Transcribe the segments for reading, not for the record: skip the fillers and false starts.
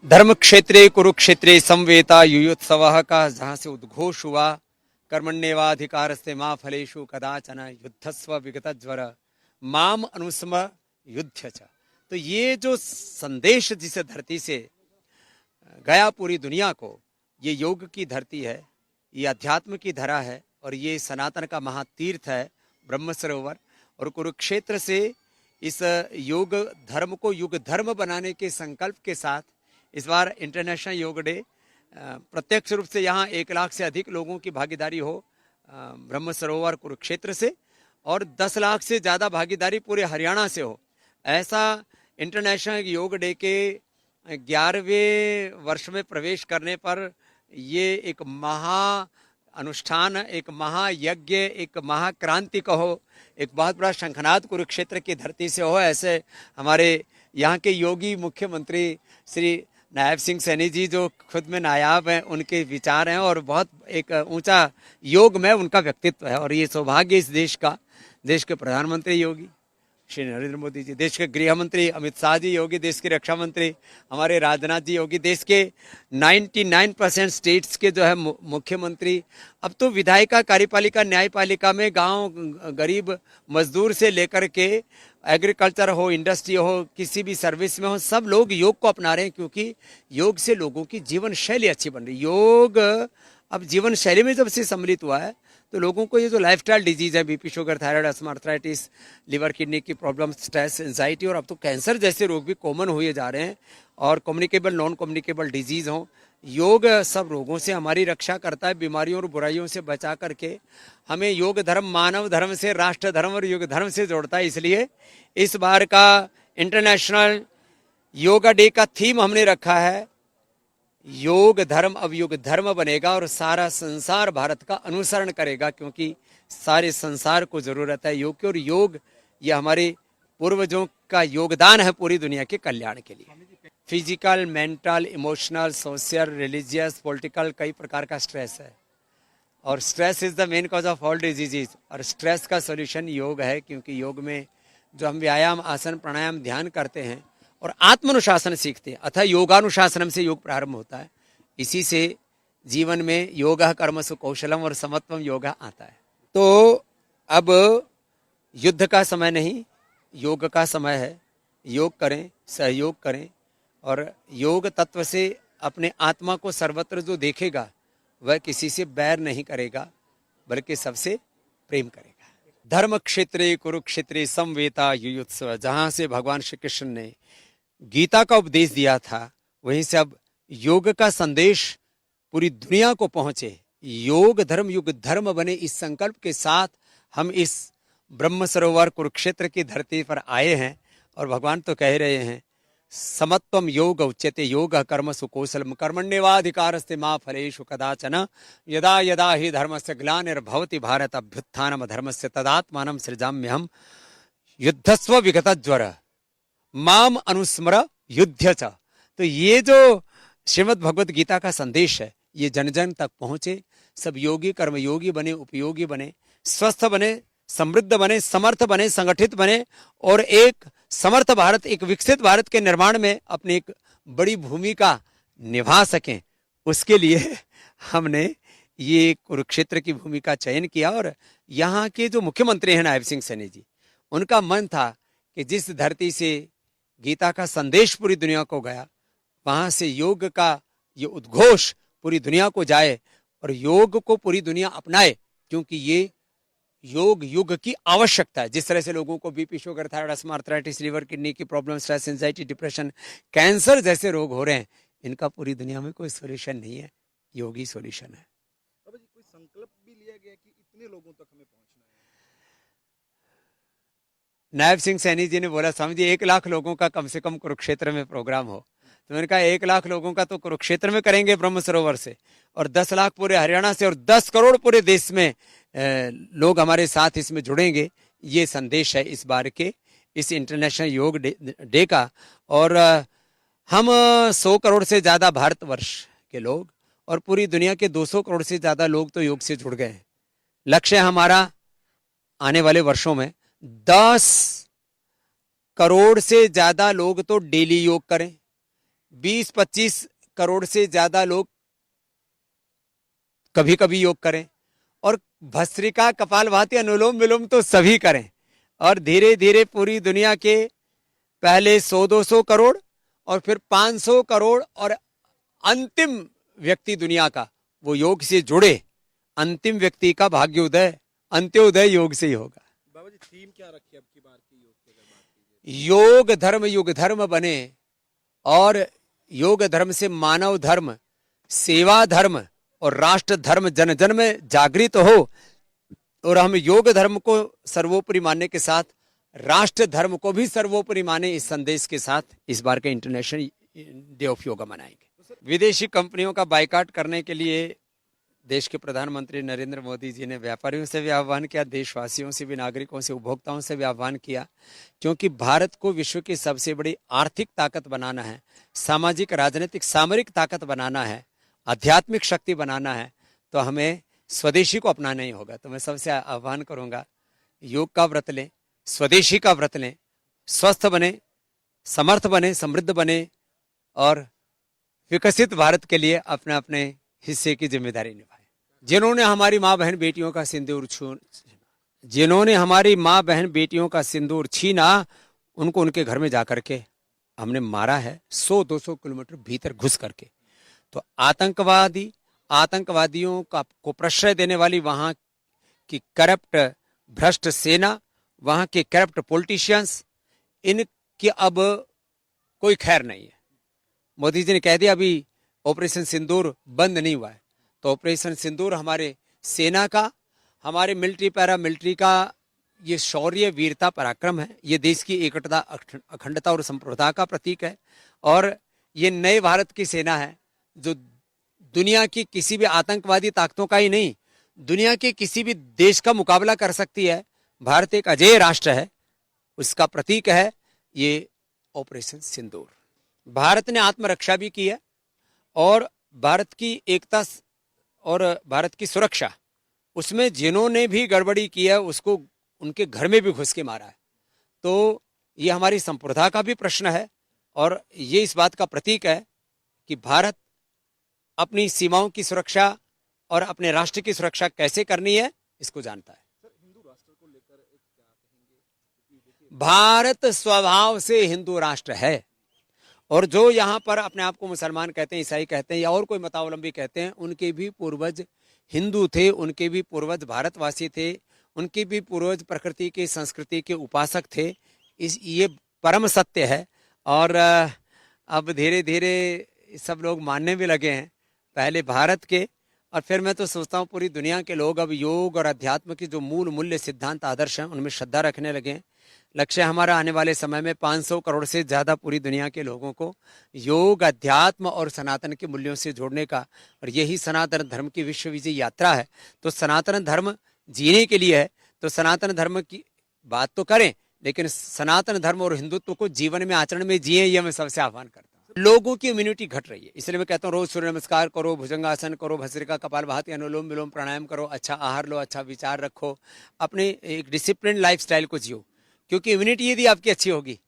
धर्म क्षेत्रे कुरुक्षेत्रे संवेता युयोत्सव का जहां से उद्घोष हुआ, कर्मण्येवाधिकारस्ते मां फलेषु कदाचन युद्धस्व विगतज्वर माम अनुस्म युद्ध च। तो ये जो संदेश जिस धरती से गया पूरी दुनिया को, ये योग की धरती है, ये अध्यात्म की धरा है और ये सनातन का महातीर्थ है ब्रह्म सरोवर। और कुरुक्षेत्र से इस योग धर्म को युग धर्म बनाने के संकल्प के साथ इस बार इंटरनेशनल योग डे प्रत्यक्ष रूप से यहाँ 1 लाख से अधिक लोगों की भागीदारी हो ब्रह्म सरोवर कुरुक्षेत्र से, और 10 लाख से ज़्यादा भागीदारी पूरे हरियाणा से हो, ऐसा इंटरनेशनल योग डे के 11वें वर्ष में प्रवेश करने पर ये एक महा अनुष्ठान, एक महायज्ञ, एक महाक्रांति कहो, एक बहुत बड़ा शंखनाद कुरुक्षेत्र की धरती से हो। ऐसे हमारे यहाँ के योगी मुख्यमंत्री श्री नायब सिंह सैनी जी, जो खुद में नायाब हैं, उनके विचार हैं और बहुत एक ऊंचा योग में उनका व्यक्तित्व है। और ये सौभाग्य इस देश का, देश के प्रधानमंत्री योगी श्री नरेंद्र मोदी जी, देश के गृह मंत्री अमित शाह जी योगी, देश के रक्षा मंत्री हमारे राजनाथ जी योगी, देश के 99% स्टेट्स के जो है मुख्यमंत्री, अब तो विधायिका, कार्यपालिका, न्यायपालिका में गांव गरीब मजदूर से लेकर के एग्रीकल्चर हो, इंडस्ट्री हो, किसी भी सर्विस में हो, सब लोग योग को अपना रहे हैं, क्योंकि योग से लोगों की जीवन शैली अच्छी बन रही है। योग अब जीवन शैली में जब से सम्मिलित हुआ है तो लोगों को ये जो लाइफस्टाइल डिजीज है, BP, sugar, thyroid, asthma, arthritis, liver kidney की प्रॉब्लम, स्ट्रेस, एंजाइटी और अब तो कैंसर जैसे रोग भी कॉमन हुए जा रहे हैं, और कम्युनिकेबल नॉन कम्युनिकेबल डिजीज हो, योग सब रोगों से हमारी रक्षा करता है, बीमारियों और बुराइयों से बचा करके हमें योग धर्म मानव धर्म से, राष्ट्र धर्म और युग धर्म से जोड़ता है। इसलिए इस बार का इंटरनेशनल योगा डे का थीम हमने रखा है योग धर्म अब युग धर्म बनेगा, और सारा संसार भारत का अनुसरण करेगा, क्योंकि सारे संसार को जरूरत है योग की। और योग ये हमारे पूर्वजों का योगदान है पूरी दुनिया के कल्याण के लिए। Physical, mental, emotional, social, religious, political, कई प्रकार का स्ट्रेस है, और stress is the main cause of all diseases. और स्ट्रेस का सोल्यूशन योग है, क्योंकि योग में जो हम व्यायाम, आसन, प्राणायाम, ध्यान करते हैं और आत्मानुशासन सीखते हैं, अतः योगानुशासनम से योग प्रारंभ होता है। इसी से जीवन में योग कर्मसु कौशलम और समत्वम योग आता है। तो अब युद्ध का समय नहीं, योग का समय है। योग करें, सहयोग करें, और योग तत्व से अपने आत्मा को सर्वत्र जो देखेगा वह किसी से बैर नहीं करेगा, बल्कि सबसे प्रेम करेगा। धर्म क्षेत्रे कुरुक्षेत्रे समवेता युयुत्सव, जहां से भगवान श्री कृष्ण ने गीता का उपदेश दिया था, वहीं से अब योग का संदेश पूरी दुनिया को पहुंचे, योग धर्म युग धर्म बने, इस संकल्प के साथ हम इस ब्रह्म सरोवर कुरुक्षेत्र की धरती पर आए हैं। और भगवान तो कह रहे हैं समत्वम योग उच्यते योग कर्म सुकौशलम कर्मण्येवाधिकारस्ते मां फलेषु कदाचन यदा यदा हि धर्मस्य ग्लानिर्भवति भारत अभ्युत्थानम धर्मस्य तदात्मानं सृजाम्यहम् युद्धस्व विगतज्वर माम अनुस्मर युद्ध च। तो ये जो श्रीमद् भगवत गीता का संदेश है, ये जन जन तक पहुंचे, सब योगी कर्मयोगी बने, उपयोगी बने, स्वस्थ बने, समृद्ध बने, समर्थ बने, संगठित बने, और एक समर्थ भारत, एक विकसित भारत के निर्माण में अपनी एक बड़ी भूमिका निभा सकें। उसके लिए हमने ये कुरुक्षेत्र की भूमिका चयन किया। और यहाँ के जो मुख्यमंत्री हैं नायब सिंह सैनी जी, उनका मन था कि जिस धरती से गीता का संदेश पूरी दुनिया को गया, वहां से योग का ये उद्घोष पूरी दुनिया को जाए और योग को पूरी दुनिया अपनाए, क्योंकि ये योग युग की आवश्यकता है। जिस तरह से लोगों को BP, sugar, thyroid, asthma, arthritis, liver kidney की problem, stress, anxiety, depression, cancer जैसे रोग हो रहे हैं, इनका पूरी दुनिया में कोई सोल्यूशन नहीं है, योगी सोल्यूशन है। अब जी कोई संकल्प भी लिया गया कि इतने लोगों तक हमें पहुंचना है? नायब सिंह सैनी जी ने बोला, स्वामी जी 1 लाख लोगों का कम से कम कुरुक्षेत्र में प्रोग्राम हो। तो मैंने कहा 1 लाख लोगों का तो कुरुक्षेत्र में करेंगे ब्रह्म सरोवर से, और 10 लाख पूरे हरियाणा से, और 10 करोड़ पूरे देश में लोग हमारे साथ इसमें जुड़ेंगे। ये संदेश है इस बार के इस इंटरनेशनल योग डे का। और हम 100 करोड़ से ज्यादा भारतवर्ष के लोग और पूरी दुनिया के 200 करोड़ से ज्यादा लोग तो योग से जुड़ गए हैं। लक्ष्य है हमारा आने वाले वर्षों में 10 करोड़ से ज्यादा लोग तो डेली योग करें, 20-25 करोड़ से ज्यादा लोग कभी कभी योग करें, और भस्त्रिका, कपालभाति, अनुलोम विलोम तो सभी करें, और धीरे धीरे पूरी दुनिया के पहले 100-200 करोड़ और फिर 500 करोड़ और अंतिम व्यक्ति दुनिया का वो योग से जुड़े। अंतिम व्यक्ति का भाग्योदय, अंत्योदय योग से ही होगा। बाबा जी थीम क्या रखी अब की बार की योग की अगर बात कीजिए? योग धर्म युग धर्म बने, और योग धर्म से मानव धर्म, सेवा धर्म और राष्ट्र धर्म जन जन में जागृत हो, और हम योग धर्म को सर्वोपरि मानने के साथ राष्ट्र धर्म को भी सर्वोपरि माने, इस संदेश के साथ इस बार के इंटरनेशनल डे ऑफ योगा मनाएंगे। विदेशी कंपनियों का बायकॉट करने के लिए देश के प्रधानमंत्री नरेंद्र मोदी जी ने व्यापारियों से भी आह्वान किया, देशवासियों से भी, नागरिकों से, उपभोक्ताओं से भी आह्वान किया, क्योंकि भारत को विश्व की सबसे बड़ी आर्थिक ताकत बनाना है, सामाजिक, राजनीतिक, सामरिक ताकत बनाना है, आध्यात्मिक शक्ति बनाना है, तो हमें स्वदेशी को अपनाना ही होगा। तो मैं सबसे आह्वान करूंगा, योग का व्रत लें, स्वदेशी का व्रत लें, स्वस्थ बने, समर्थ बने, समृद्ध बने, और विकसित भारत के लिए अपने अपने हिस्से की जिम्मेदारी निभाए। जिन्होंने हमारी माँ बहन बेटियों का सिंदूर जिन्होंने हमारी माँ बहन बेटियों का सिंदूर छीना, उनको उनके घर में जाकर के हमने मारा है, 100-200 किलोमीटर भीतर घुस करके। तो आतंकवादियों को प्रश्रय देने वाली वहां की करप्ट भ्रष्ट सेना, वहां के करप्ट पॉलिटिशियंस, इनकी अब कोई खैर नहीं है। मोदी जी ने कह दिया अभी ऑपरेशन सिंदूर बंद नहीं हुआ है, तो ऑपरेशन सिंदूर हमारे सेना का, हमारे मिलिट्री, पैरा मिलिट्री का ये शौर्य, वीरता, पराक्रम है। ये देश की एकता, अखंडता और संप्रभुता का प्रतीक है, और ये नए भारत की सेना है जो दुनिया की किसी भी आतंकवादी ताकतों का ही नहीं, दुनिया के किसी भी देश का मुकाबला कर सकती है। भारत एक अजेय राष्ट्र है, उसका प्रतीक है ये ऑपरेशन सिंदूर। भारत ने आत्मरक्षा भी की है, और भारत की एकता और भारत की सुरक्षा, उसमें जिन्होंने भी गड़बड़ी की है उसको उनके घर में भी घुस के मारा है। तो ये हमारी संप्रभुता का भी प्रश्न है, और ये इस बात का प्रतीक है कि भारत अपनी सीमाओं की सुरक्षा और अपने राष्ट्र की सुरक्षा कैसे करनी है इसको जानता है। सर हिंदू राष्ट्र को लेकर एक क्या कहेंगे? क्योंकि देखिए भारत स्वभाव से हिंदू राष्ट्र है, और जो यहाँ पर अपने आप को मुसलमान कहते हैं, ईसाई कहते हैं, या और कोई मतावलंबी कहते हैं, उनके भी पूर्वज हिंदू थे, उनके भी पूर्वज भारतवासी थे, उनके भी पूर्वज प्रकृति के, संस्कृति के उपासक थे। ये परम सत्य है, और अब धीरे धीरे सब लोग मानने भी लगे हैं, पहले भारत के, और फिर मैं तो सोचता हूँ पूरी दुनिया के लोग अब योग और अध्यात्म के जो मूल मूल्य, सिद्धांत, आदर्श हैं उनमें श्रद्धा रखने लगे हैं। लक्ष्य हमारा आने वाले समय में 500 करोड़ से ज्यादा पूरी दुनिया के लोगों को योग, अध्यात्म और सनातन के मूल्यों से जोड़ने का, और यही सनातन धर्म की विश्व विजय यात्रा है। तो सनातन धर्म जीने के लिए है, तो सनातन धर्म की बात तो करें, लेकिन सनातन धर्म और हिंदुत्व को जीवन में, आचरण में जिए, यह मैं सबसे आह्वान करता हूँ। लोगों की इम्यूनिटी घट रही है, इसलिए मैं कहता हूँ रोज सूर्य नमस्कार करो, भुजंगासन करो, भस्त्रिका, कपालभाति, अनुलोम विलोम, प्राणायाम करो, अच्छा आहार लो, अच्छा विचार रखो, अपने एक डिसिप्लिन लाइफस्टाइल को जियो, क्योंकि इम्यूनिटी यदि आपकी अच्छी होगी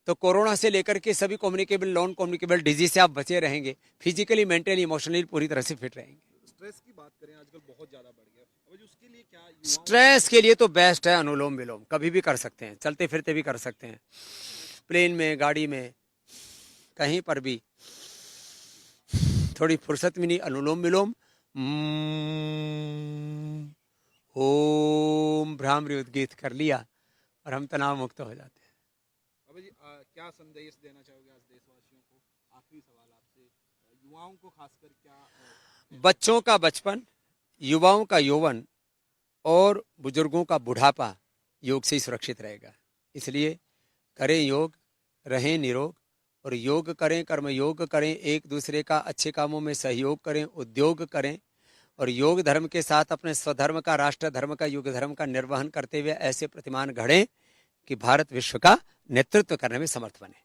तो कोरोना से लेकर के सभी कम्युनिकेबल, नॉन कम्युनिकेबल डिजीज से आप बचे रहेंगे, फिजिकली, मेंटली, इमोशनली पूरी तरह से फिट रहेंगे। स्ट्रेस की बात करें, आजकल बहुत ज्यादा बढ़ गया, अब उसके लिए क्या स्ट्रेस के लिए तो बेस्ट है अनुलोम विलोम, कभी भी कर सकते हैं, चलते फिरते भी कर सकते हैं, प्लेन में, गाड़ी में, कहीं पर भी, थोड़ी फुर्सत मिली, अनुलोम विलोम, ओम भ्रामरी उद्गीत कर लिया और हम तनाव मुक्त हो जाते हैं। अब जी क्या संदेश देना चाहोगे आज देशवासियों को? आखिरी सवाल आपसे, युवाओं को खासकर क्या? बच्चों का बचपन, युवाओं का यौवन और बुजुर्गों का बुढ़ापा योग से ही सुरक्षित रहेगा, इसलिए करें योग, रहें निरोग, और योग करें, कर्म योग करें, एक दूसरे का अच्छे कामों में सहयोग करें, उद्योग करें, और योग धर्म के साथ अपने स्वधर्म का, राष्ट्र धर्म का, युग धर्म का निर्वहन करते हुए ऐसे प्रतिमान गढ़ें कि भारत विश्व का नेतृत्व करने में समर्थ बने।